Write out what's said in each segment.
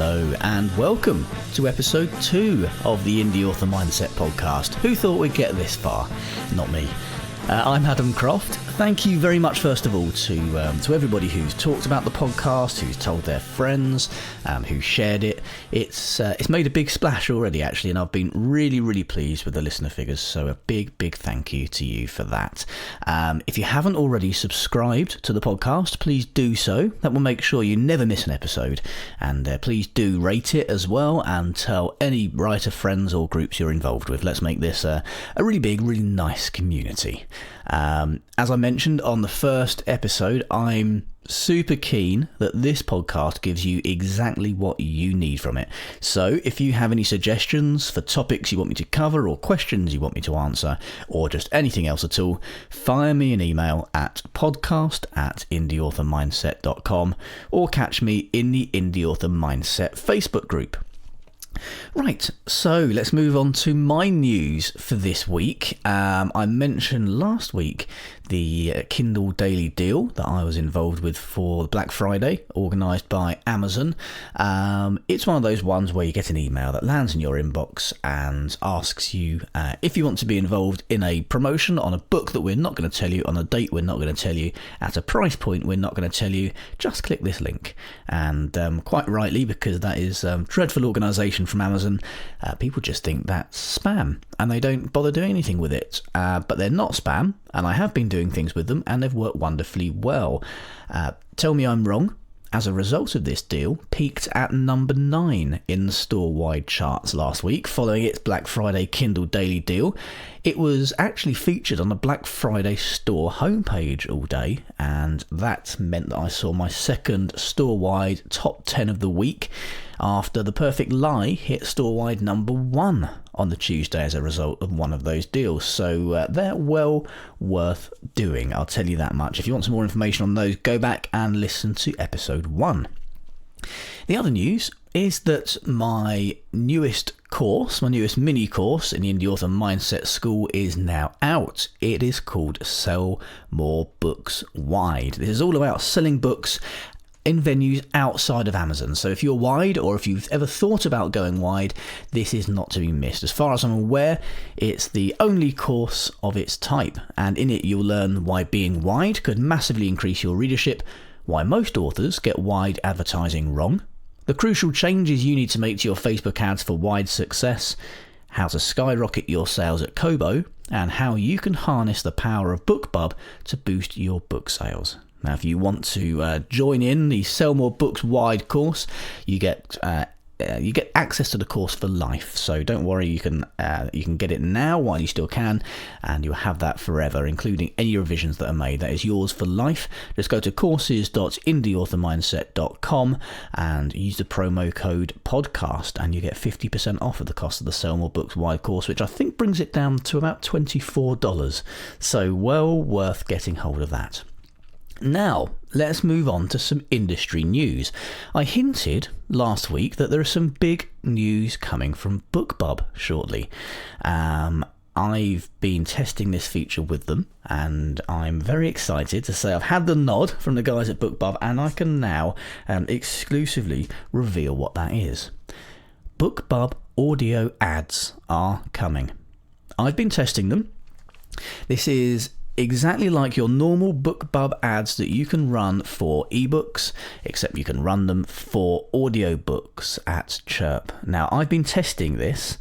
Hello and welcome to episode 2 of the Indie Author Mindset podcast. Who thought we'd get this far? Not me. I'm Adam Croft. Thank you very much, first of all, to everybody who's talked about the podcast, who's told their friends, who shared it. It's made a big splash already, actually, and I've been really pleased with the listener figures. So a big thank you to you for that. If you haven't already subscribed to the podcast, please do so. That will make sure you never miss an episode. And please do rate it as well, and tell any writer friends or groups you're involved with. Let's make this a really big, really nice community. As I mentioned on the first episode, I'm super keen that this podcast gives you exactly what you need from it. So if you have any suggestions for topics you want me to cover or questions you want me to answer, or just anything else at all, fire me an email at podcast@indieauthormindset.com or catch me in the Indie Author Mindset Facebook group. Right, so let's move on to my news for this week. I mentioned last week the Kindle daily deal that I was involved with for Black Friday, organised by Amazon. It's one of those ones where you get an email that lands in your inbox and asks you if you want to be involved in a promotion on a book that we're not going to tell you, on a date we're not going to tell you, at a price point we're not going to tell you. Just click this link. And quite rightly, because that is dreadful organisation from Amazon, people just think that's spam and they don't bother doing anything with it. But they're not spam, and I have been doing things with them and they've worked wonderfully well. Tell me I'm wrong. As a result of this deal, peaked at number 9 in the store-wide charts last week, following its Black Friday Kindle daily deal. It was actually featured on the Black Friday store homepage all day, and that meant that I saw my second store-wide top 10 of the week, after The Perfect Lie hit store-wide number 1 on the Tuesday as a result of one of those deals. So they're well worth doing, I'll tell you that much. If you want some more information on those, go back and listen to episode 1. The other news is that my newest course, my newest mini course in the Indie Author Mindset School is now out. It is called Sell More Books Wide. This is all about selling books in venues outside of Amazon. So if you're wide, or if you've ever thought about going wide, this is not to be missed. As far as I'm aware, it's the only course of its type, and in it you'll learn why being wide could massively increase your readership, why most authors get wide advertising wrong, the crucial changes you need to make to your Facebook ads for wide success, how to skyrocket your sales at Kobo, and how you can harness the power of BookBub to boost your book sales. Now, if you want to join in the Sell More Books Wide course, you get access to the course for life. So don't worry, you can get it now while you still can, and you'll have that forever, including any revisions that are made. That is yours for life. Just go to courses.indieauthormindset.com and use the promo code podcast, and you get 50% off of the cost of the Sell More Books Wide course, which I think brings it down to about $24. So well worth getting hold of that. Now, let's move on to some industry news. I hinted last week that there is some big news coming from BookBub shortly. I've been testing this feature with them, and I'm very excited to say I've had the nod from the guys at BookBub, and I can now exclusively reveal what that is. BookBub audio ads are coming. I've been testing them. This is exactly like your normal BookBub ads that you can run for ebooks, except you can run them for audiobooks at Chirp. Now, I've been testing this,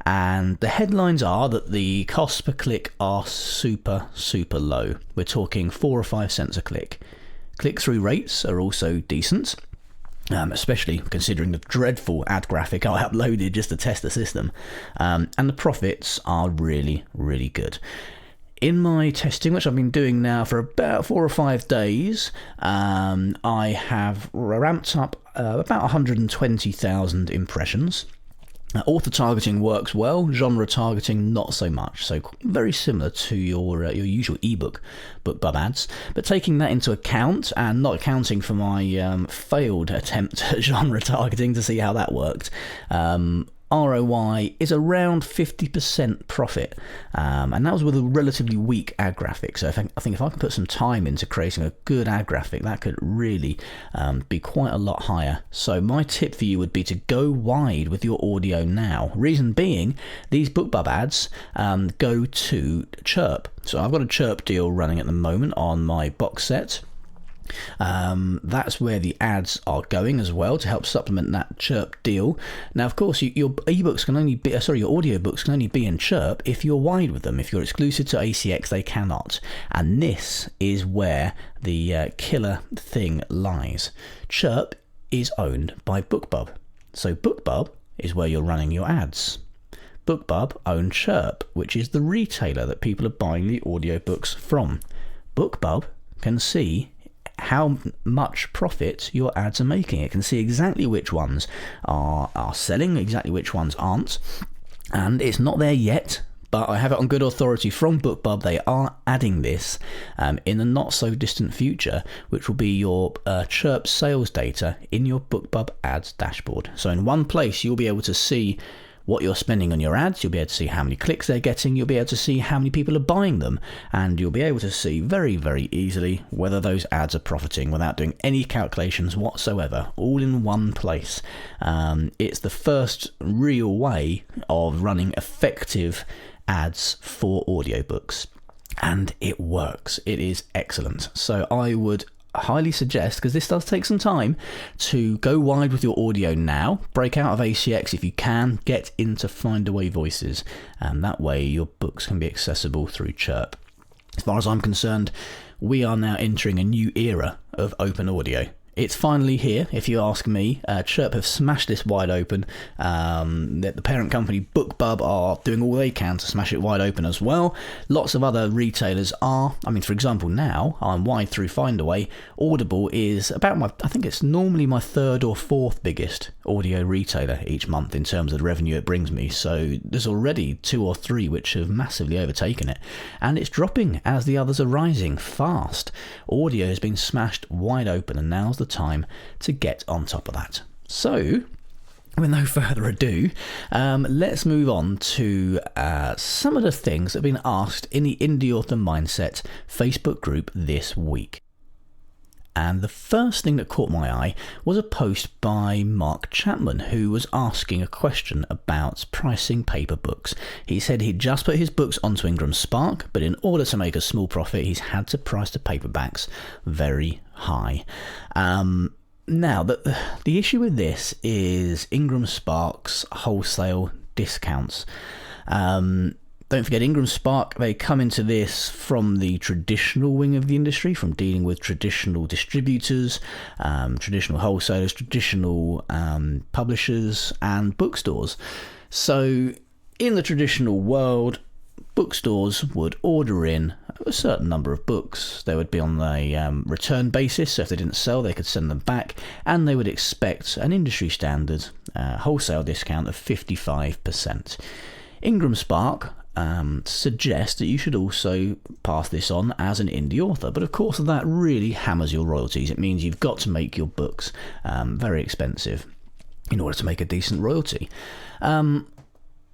and the headlines are that the costs per click are super low. We're talking 4 or 5 cents a click. Click-through rates are also decent, especially considering the dreadful ad graphic I uploaded just to test the system. And the profits are really good. In my testing, which I've been doing now for about 4 or 5 days, I have ramped up about 120,000 impressions. Author targeting works well, genre targeting not so much, so very similar to your usual ebook BookBub ads. But taking that into account, and not accounting for my failed attempt at genre targeting to see how that worked, ROI is around 50% profit, and that was with a relatively weak ad graphic. So I think if I can put some time into creating a good ad graphic, that could really be quite a lot higher. So my tip for you would be to go wide with your audio now. Reason being, these BookBub ads go to Chirp. So I've got a Chirp deal running at the moment on my box set. That's where the ads are going as well to help supplement that Chirp deal. Now, of course, your ebooks can only be, your audiobooks can only be in Chirp if you're wide with them. If you're exclusive to ACX, they cannot. And this is where the killer thing lies. Chirp is owned by BookBub. So BookBub is where you're running your ads. BookBub own Chirp, which is the retailer that people are buying the audiobooks from. BookBub can see how much profit your ads are making. It can see exactly which ones are selling, exactly which ones aren't, and it's not there yet, but I have it on good authority from BookBub. They are adding this in the not so distant future, which will be your Chirp sales data in your BookBub ads dashboard. So in one place you'll be able to see what you're spending on your ads, you'll be able to see how many clicks they're getting, you'll be able to see how many people are buying them, and you'll be able to see very, very easily whether those ads are profiting without doing any calculations whatsoever, all in one place. It's the first real way of running effective ads for audiobooks, and it works. It is excellent. So I would highly suggest, because this does take some time, to go wide with your audio now. Break out of ACX if you can, get into Findaway Voices, and that way your books can be accessible through Chirp. As far as I'm concerned, we are now entering a new era of open audio. It's finally here, if you ask me. Chirp have smashed this wide open. The parent company BookBub are doing all they can to smash it wide open as well. Lots of other retailers are. I mean, for example, now I'm wide through Findaway. Audible is about I think it's normally my third or fourth biggest audio retailer each month in terms of the revenue it brings me. So there's already 2 or 3 which have massively overtaken it. And it's dropping as the others are rising fast. Audio has been smashed wide open, and now's the time to get on top of that. So with no further ado, let's move on to some of the things that have been asked in the Indie Author Mindset Facebook group this week. And the first thing that caught my eye was a post by Mark Chapman, who was asking a question about pricing paper books. He said he'd just put his books onto IngramSpark, but in order to make a small profit, he's had to price the paperbacks very high. Now, the issue with this is IngramSpark's wholesale discounts. Don't forget, IngramSpark, they come into this from the traditional wing of the industry, from dealing with traditional distributors, traditional wholesalers, traditional publishers, and bookstores. So in the traditional world, bookstores would order in a certain number of books. They would be on a return basis, so if they didn't sell, they could send them back, and they would expect an industry standard wholesale discount of 55%. IngramSpark suggest that you should also pass this on as an indie author, but of course that really hammers your royalties. It means you've got to make your books very expensive in order to make a decent royalty.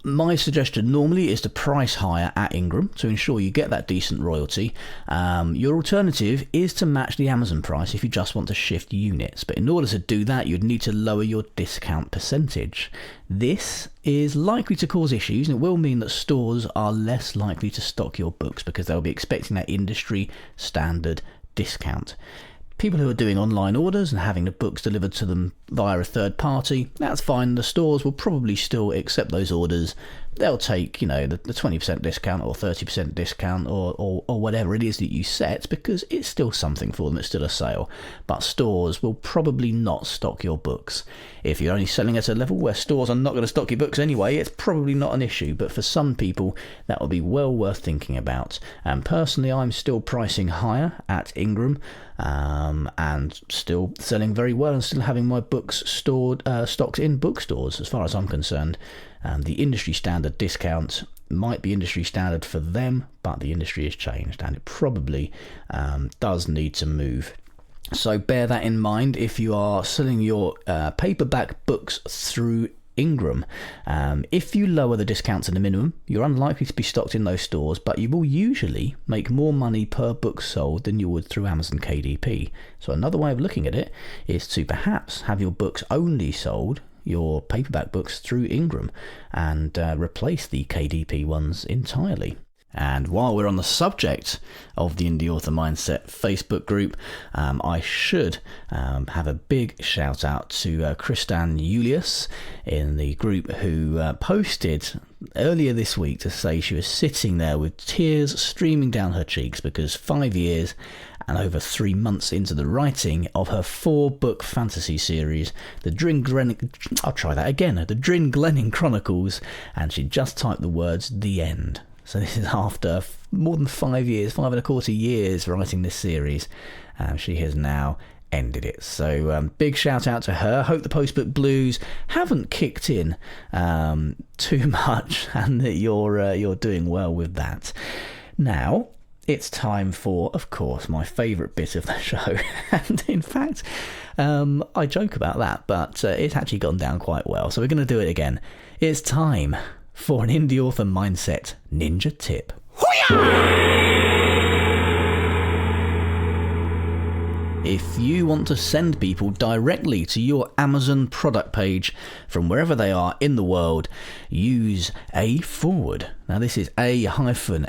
My suggestion normally is to price higher at Ingram to ensure you get that decent royalty. Your alternative is to match the Amazon price if you just want to shift units, but in order to do that you'd need to lower your discount percentage. This is likely to cause issues, and it will mean that stores are less likely to stock your books because they'll be expecting that industry standard discount. People who are doing online orders and having the books delivered to them via a third party, that's fine. The stores will probably still accept those orders. They'll take, the 20% discount or 30% discount or whatever it is that you set, because it's still something for them. It's still a sale. But stores will probably not stock your books. If you're only selling at a level where stores are not going to stock your books anyway, it's probably not an issue. But for some people, that will be well worth thinking about. And personally, I'm still pricing higher at Ingram, and still selling very well and still having my books stocked in bookstores as far as I'm concerned. The industry standard discount might be industry standard for them, but the industry has changed and it probably does need to move. So bear that in mind if you are selling your paperback books through Ingram. If you lower the discount to the minimum, you're unlikely to be stocked in those stores, but you will usually make more money per book sold than you would through Amazon KDP. So another way of looking at it is to perhaps have your books only sold, your paperback books, through Ingram, and replace the KDP ones entirely. And while we're on the subject of the Indie Author Mindset Facebook group, I should have a big shout out to Kristen Julius in the group, who posted earlier this week to say she was sitting there with tears streaming down her cheeks because 5 years and over 3 months into the writing of her 4-book fantasy series, the Drin Glenning Chronicles, and she just typed the words "the end." So this is after more than 5 years, 5.25 years writing this series. She has now ended it. So big shout out to her. Hope the postbook blues haven't kicked in too much, and that you're doing well with that. Now it's time for, of course, my favourite bit of the show. And in fact, I joke about that, but it's actually gone down quite well. So we're going to do it again. It's time for an Indie Author Mindset Ninja Tip. If you want to send people directly to your Amazon product page from wherever they are in the world, use a forward. Now this is a-fwd.com.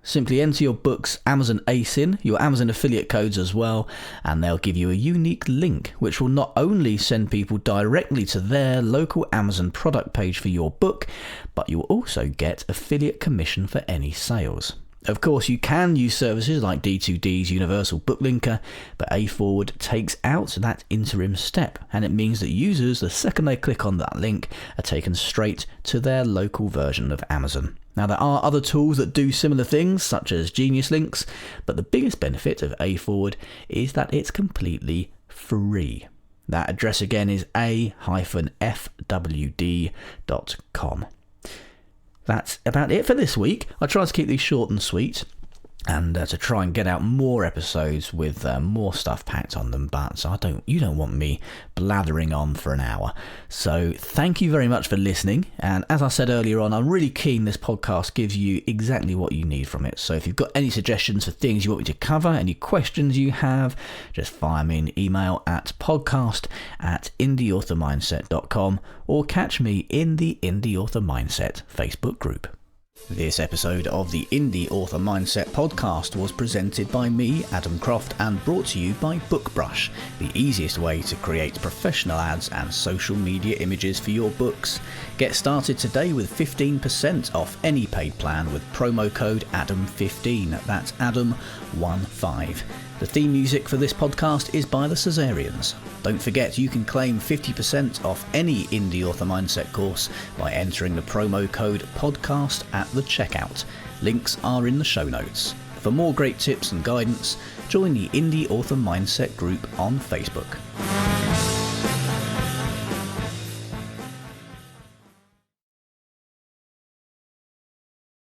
Simply enter your book's Amazon ASIN, your Amazon affiliate codes as well, and they'll give you a unique link which will not only send people directly to their local Amazon product page for your book, but you'll also get affiliate commission for any sales. Of course, you can use services like D2D's Universal Book Linker, but A-Forward takes out that interim step, and it means that users, the second they click on that link, are taken straight to their local version of Amazon. Now, there are other tools that do similar things, such as Genius Links, but the biggest benefit of A-Forward is that it's completely free. That address again is a-fwd.com. That's about it for this week. I try to keep these short and sweet, and to try and get out more episodes with more stuff packed on them, but you don't want me blathering on for an hour. So thank you very much for listening, and as I said earlier on, I'm really keen this podcast gives you exactly what you need from it. So if you've got any suggestions for things you want me to cover, any questions you have, just fire me an email at podcast@indieauthormindset.com, or catch me in the Indie Author Mindset Facebook group. This episode of the Indie Author Mindset podcast was presented by me, Adam Croft, and brought to you by BookBrush, the easiest way to create professional ads and social media images for your books. Get started today with 15% off any paid plan with promo code ADAM15. That's ADAM15. The theme music for this podcast is by the Caesareans. Don't forget you can claim 50% off any Indie Author Mindset course by entering the promo code podcast at the checkout. Links are in the show notes. For more great tips and guidance, join the Indie Author Mindset group on Facebook.